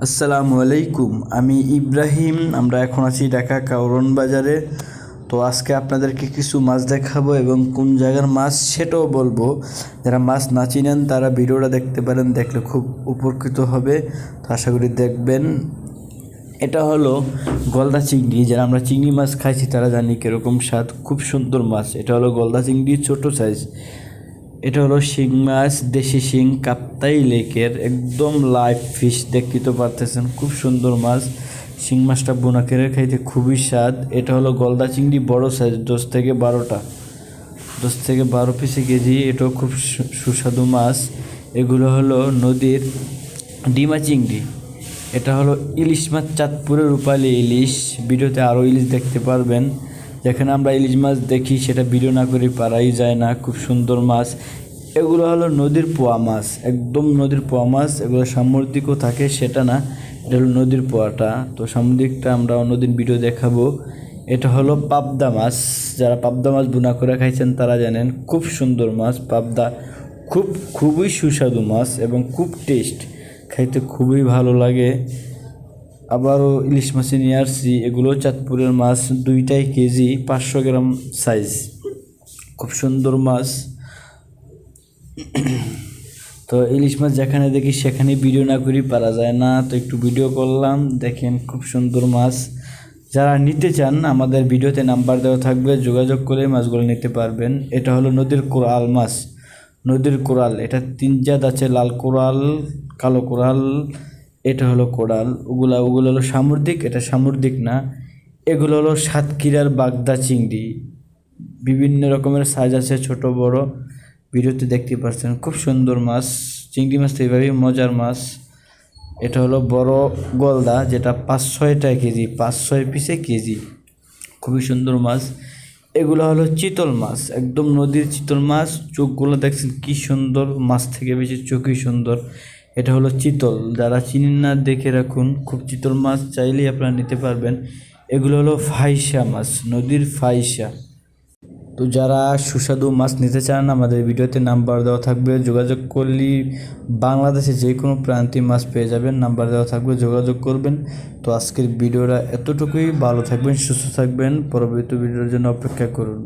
আসসালামু আলাইকুম। আমি ইব্রাহিম। আমরা এখন আছি ঢাকা কারওয়ান বাজারে। তো আজকে আপনাদেরকে কিছু মাছ দেখাবো এবং কোন জায়গার মাছ সেটাও বলবো। যারা মাছ না চিনেন তারা ভিডিওটা দেখতে পারেন, দেখলে খুব উপকৃত হবে। তো আশা করি দেখবেন। এটা হলো গলদা চিংড়ি। যারা আমরা চিংড়ি মাছ খাইছি তারা জানি কীরকম স্বাদ, খুব সুন্দর মাছ। এটা হলো গলদা চিংড়ি, ছোট সাইজ। এটা হলো শিং মাছ, দেশি শিং, কাপ্তাই লেকের একদম লাইভ ফিশ। দেখতে তো পারতেছেন, খুব সুন্দর মাছ। শিং মাছটা বোনা করে খাইতে খুবই স্বাদ। এটা হলো গলদা চিংড়ি, বড় সাইজ, 10 থেকে 12 পিসে কেজি। এটাও খুব সুস্বাদু মাছ। এগুলো হলো নদীর ডিমা চিংড়ি। এটা হলো ইলিশ মাছ, চাঁদপুরের রূপালী ইলিশ। ভিডিওতে আরও ইলিশ দেখতে পারবেন। যেখানে আমরা ইলিশ মাছ দেখি সেটা ভিডিও না করে পারাই যায় না, খুব সুন্দর মাছ। এগুলো হলো নদীর পোয়া মাছ, একদম নদীর পোয়া মাছ। এগুলো সামুদ্রিকও থাকে, সেটা না, এটা হলো নদীর পোয়াটা। তো সামুদ্রিকটা আমরা অন্যদিন ভিডিও দেখাবো। এটা হলো পাবদা মাছ। যারা পাবদা মাছ বোনা করে খাইছেন তারা জানেন, খুব সুন্দর মাছ পাবদা। খুবই সুস্বাদু মাছ এবং খুব টেস্ট, খাইতে খুবই ভালো লাগে। আবারও ইলিশ মাছ নিয়ে আসছি। এগুলো চাঁদপুরের মাছ, দুইটাই কেজি, 500 গ্রাম সাইজ। খুব সুন্দর মাছ। তো ইলিশ মাছ যেখানে দেখি সেখানে ভিডিও না করি পারা যায় না, তো একটু ভিডিও করলাম। দেখেন খুব সুন্দর মাছ। যারা নিতে চান আমাদের ভিডিওতে নাম্বার দেওয়া থাকবে, যোগাযোগ করে মাছগুলো নিতে পারবেন। এটা হলো নদীর কোরাল মাছ, নদীর কোরাল। এটা 3 জাত আছে, লাল কোরাল, কালো কোরাল। এটা হলো কোরাল। ওগুলো হলো সামুদ্রিক, এটা সামুদ্রিক না। এগুলো হলো সাতক্ষীরার বাগদা চিংড়ি। বিভিন্ন রকমের সাইজ আছে, ছোট বড়। ভিডিওতে দেখতে পাচ্ছেন, খুব সুন্দর মাছ। চিংড়ি মাছ তো এইভাবেই মজার মাছ। এটা হলো বড় গলদা, যেটা 500 টাকা কেজি, 500 পিসে কেজি। খুবই সুন্দর মাছ। এগুলো হলো চিতল মাছ, একদম নদীর চিতল মাছ। চোখগুলো দেখছেন কি সুন্দর, মাছ থেকে বেশি চোখই সুন্দর। এটা হলো চিতল। যারা চিনেন না দেখে রাখুন, খুব চিতল মাছ, চাইলেই আপনারা নিতে পারবেন। এগুলো হলো ফাইসা মাছ, নদীর ফাইসা। তো যারা সুস্বাদু মাছ নিতে চান আমাদের ভিডিওতে নাম্বার দেওয়া থাকবে, যোগাযোগ করলেই বাংলাদেশে যে কোনো প্রান্তিক মাছ পেয়ে যাবেন। নাম্বার দেওয়া থাকবে, যোগাযোগ করবেন। তো আজকের ভিডিওটা এতটুকুই। ভালো থাকবেন, সুস্থ থাকবেন। পরবর্তী ভিডিওর জন্য অপেক্ষা করুন।